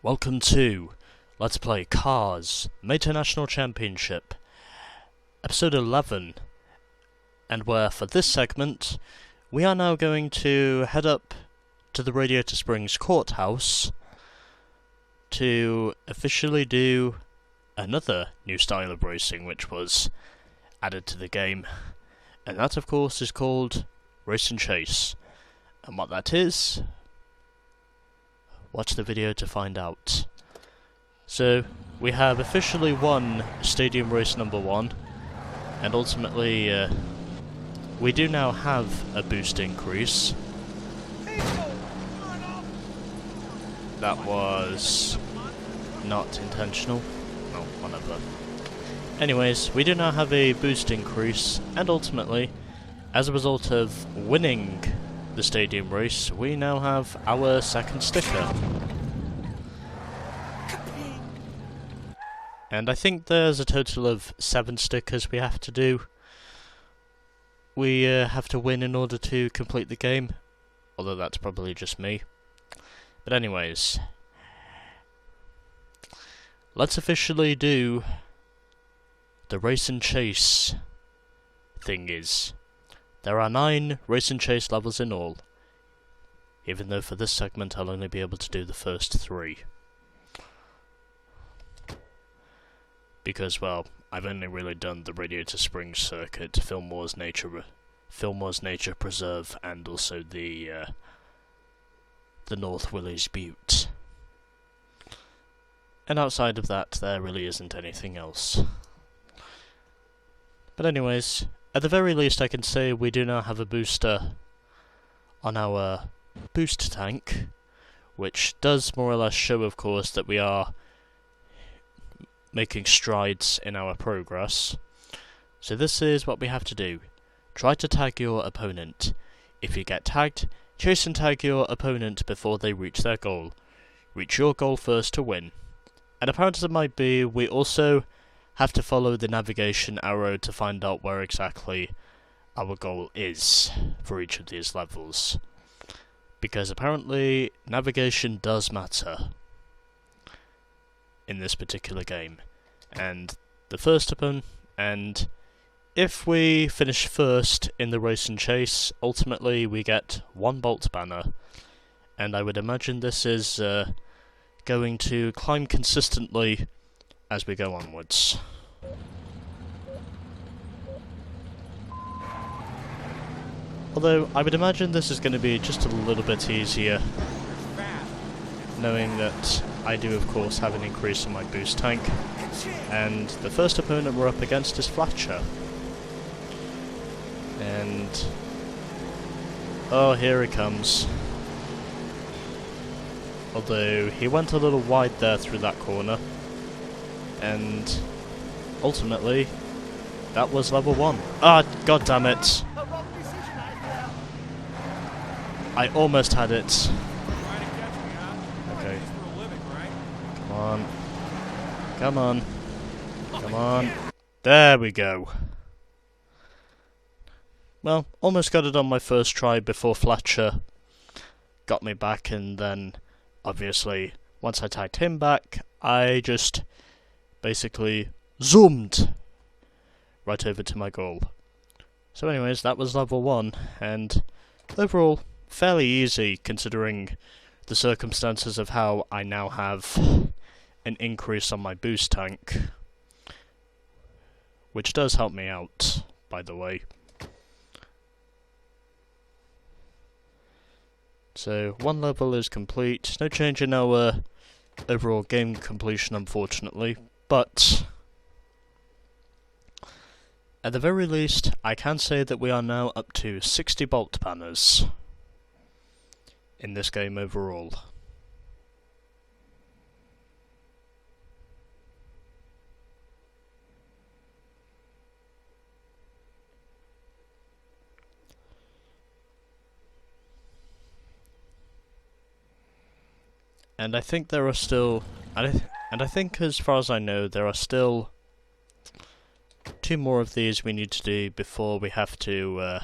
welcome to Let's Play Cars Major National Championship, episode 11, and where for this segment we are now going to head up to the Radiator Springs Courthouse to officially do another new style of racing which was added to the game, and that of course is called Race and Chase. And what that is, watch the video to find out. So, we have officially won Stadium Race number 1, and ultimately, we do now have a boost increase. That was not intentional. Oh, whatever. Anyways, we do now have a boost increase, and ultimately, as a result of winning the stadium race, we now have our second sticker. And I think there's a total of 7 stickers we have to do. We have to win in order to complete the game, although that's probably just me. But anyways, let's officially do the Race and Chase thingies. There are 9 Race and Chase levels in all, even though for this segment I'll only be able to do the first 3. Because, well, I've only really done the Radiator Springs circuit, Fillmore's Nature Preserve, and also the North Willys Butte. And outside of that, there really isn't anything else. But anyways, at the very least I can say we do now have a booster on our boost tank, which does more or less show, of course, that we are making strides in our progress. So this is what we have to do. Try to tag your opponent. If you get tagged, chase and tag your opponent before they reach their goal. Reach your goal first to win. And apparent as it might be, we also have to follow the navigation arrow to find out where exactly our goal is for each of these levels. Because apparently, navigation does matter in this particular game. And the first opponent, and if we finish first in the Race and Chase, ultimately we get 1 Bolt banner. And I would imagine this is going to climb consistently as we go onwards. Although, I would imagine this is going to be just a little bit easier, knowing that I do of course have an increase in my boost tank, and the first opponent we're up against is Fletcher. And oh, here he comes. Although he went a little wide there through that corner, and ultimately that was level 1. Ah, god damn it! I almost had it. Okay. Come on. Come on. Come on. There we go. Well, almost got it on my first try before Fletcher got me back, and then, obviously, once I tagged him back, I just basically zoomed right over to my goal. So anyways, that was level 1, and overall, fairly easy considering the circumstances of how I now have an increase on my boost tank, which does help me out, by the way. So, 1 level is complete. No change in our overall game completion, unfortunately, but at the very least, I can say that we are now up to 60 Bolt banners in this game overall. And I think there are still, and I think as far as I know, there are still 2 more of these we need to do before we have to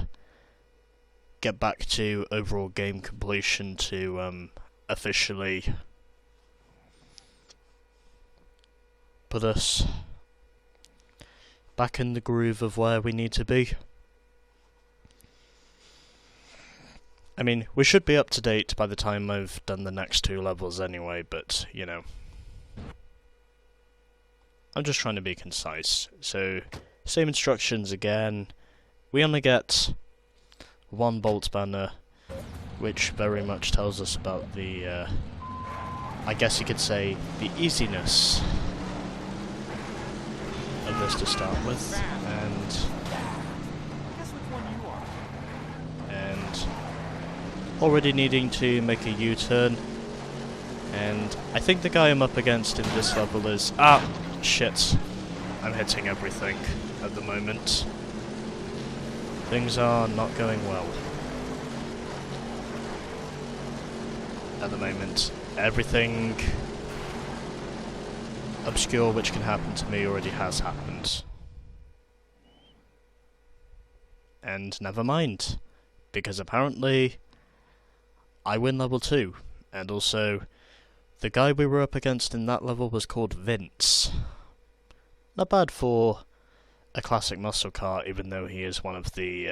get back to overall game completion to officially put us back in the groove of where we need to be. I mean, we should be up to date by the time I've done the next 2 levels anyway, but, you know. I'm just trying to be concise. So, same instructions again. We only get 1 bolt banner, which very much tells us about the, I guess you could say, the easiness of this to start with, and already needing to make a U-turn, and I think the guy I'm up against in this level is... ah! Shit. I'm hitting everything at the moment. Things are not going well. At the moment, everything obscure which can happen to me already has happened. And never mind, because apparently I win level 2, and also the guy we were up against in that level was called Vince. Not bad for a classic muscle car, even though he is one of the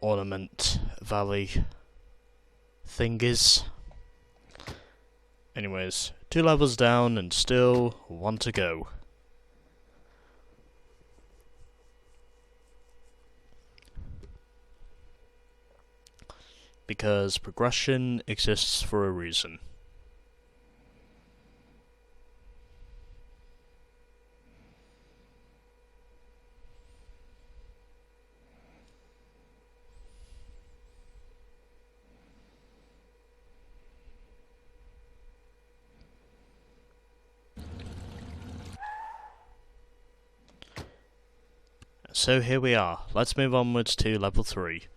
Ornament Valley thingies. Anyways, 2 levels down and still 1 to go. Because progression exists for a reason. So here we are. Let's move onwards to level 3,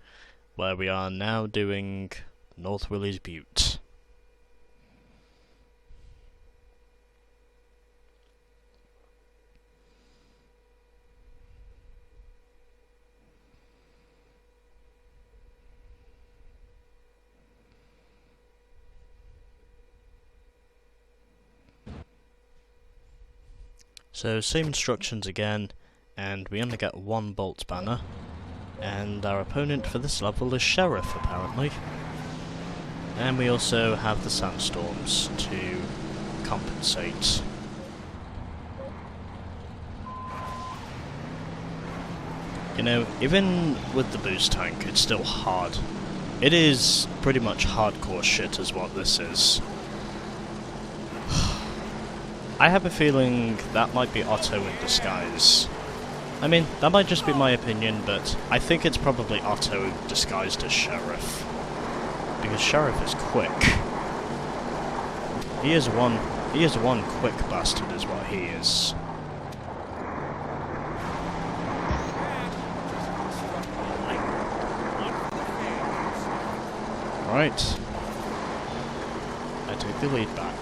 where we are now doing North Willys Butte. So same instructions again. And we only get 1 bolt banner, and our opponent for this level is Sheriff, apparently. And we also have the sandstorms to compensate. You know, even with the boost tank, it's still hard. It is pretty much hardcore shit is what this is. I have a feeling that might be Otto in disguise. I mean, that might just be my opinion, but I think it's probably Otto disguised as Sheriff. Because Sheriff is quick. He is one quick bastard is what he is. Right. I take the lead back.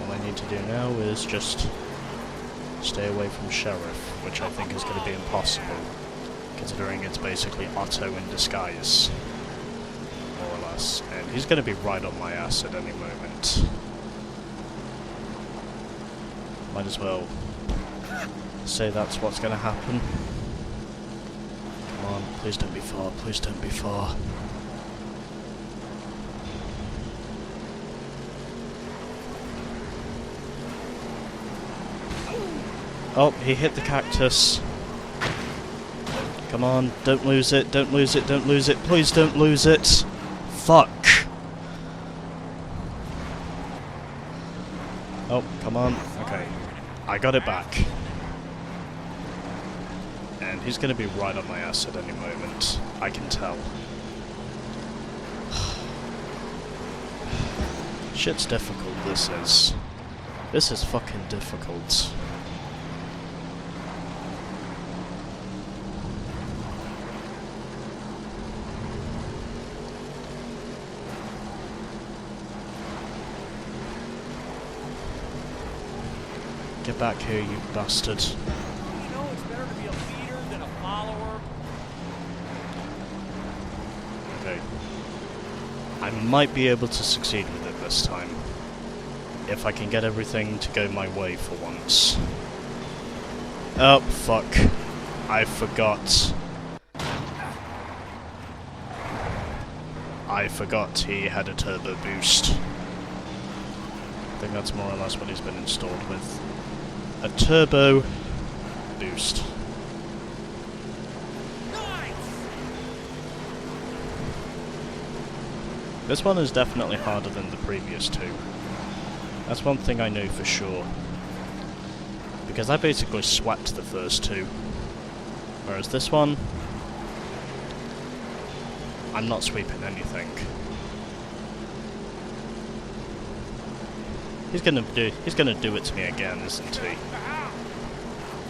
All I need to do now is just stay away from Sheriff, which I think is going to be impossible, considering it's basically Otto in disguise, more or less, and he's going to be right on my ass at any moment. Might as well say that's what's going to happen. Come on, please don't be far, please don't be far. Oh, he hit the cactus. Come on, don't lose it, don't lose it, don't lose it, please don't lose it. Fuck. Oh, come on, okay. I got it back. And he's gonna be right on my ass at any moment. I can tell. Shit's difficult, this is. This is fucking difficult. Get back here, you bastard. You know it's better to be a leader than a follower. Okay. I might be able to succeed with it this time. if I can get everything to go my way for once. Oh, fuck. I forgot. I forgot he had a turbo boost. I think that's more or less what he's been installed with. A turbo boost. This one is definitely harder than the previous two. That's one thing I know for sure. Because I basically swept the first two. Whereas this one, I'm not sweeping anything. He's gonna do it to me again, isn't he?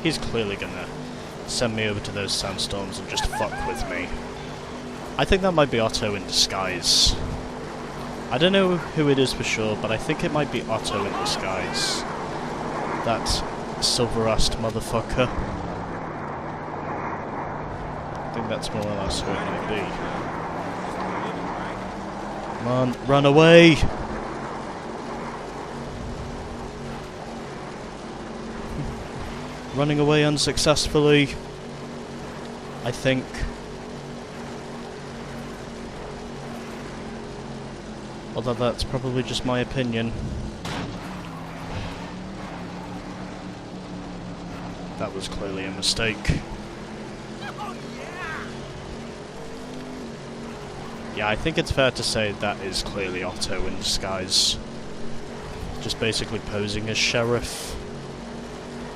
He's clearly gonna send me over to those sandstorms and just fuck with me. I think that might be Otto in disguise. I don't know who it is for sure, but I think it might be Otto in disguise. That silver-assed motherfucker. I think that's more or less who it might be. Come on, run away! Running away unsuccessfully, I think. Although that's probably just my opinion. That was clearly a mistake. Yeah, I think it's fair to say that is clearly Otto in disguise. Just basically posing as sheriff,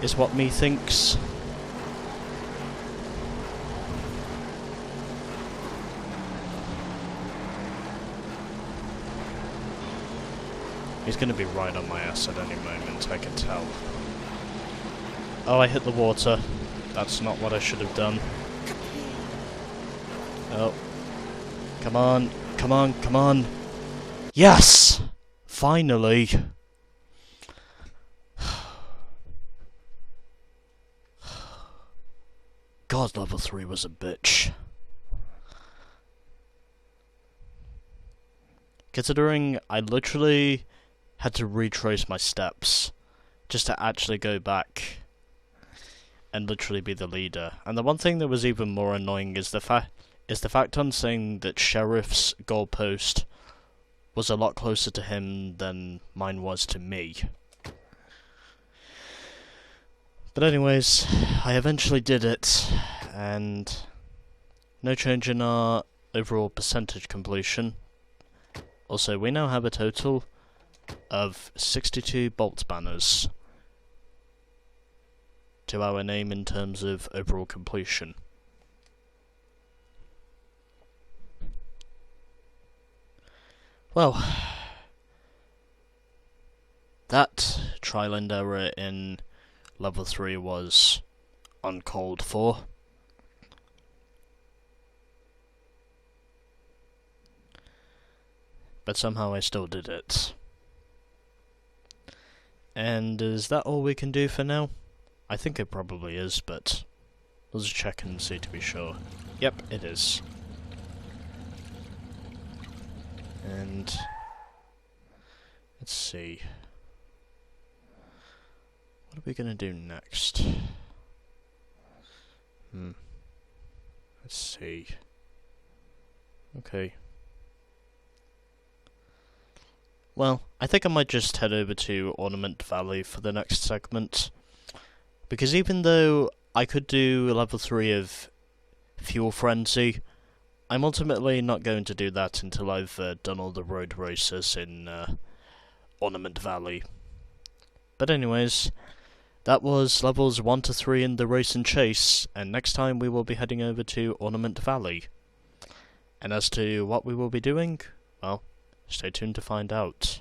is what me thinks. He's gonna be right on my ass at any moment, I can tell. Oh, I hit the water. That's not what I should have done. Oh. Come on, come on, come on. Yes! Finally! God, level 3 was a bitch. Considering I literally had to retrace my steps just to actually go back and literally be the leader. And the one thing that was even more annoying is the fact on saying that Sheriff's goalpost was a lot closer to him than mine was to me. But anyways, I eventually did it, and no change in our overall percentage completion. Also, we now have a total of 62 bolt banners to our name in terms of overall completion. Well, that trial and error in level 3 was uncalled for. But somehow I still did it. And is that all we can do for now? I think it probably is, but let's check and see to be sure. Yep, it is. And let's see. What are we gonna do next? Let's see. Okay. Well, I think I might just head over to Ornament Valley for the next segment. Because even though I could do level 3 of Fuel Frenzy, I'm ultimately not going to do that until I've done all the road races in Ornament Valley. But anyways, that was levels 1 to 3 in the Race and Chase, and next time we will be heading over to Ornament Valley. And as to what we will be doing, well, stay tuned to find out.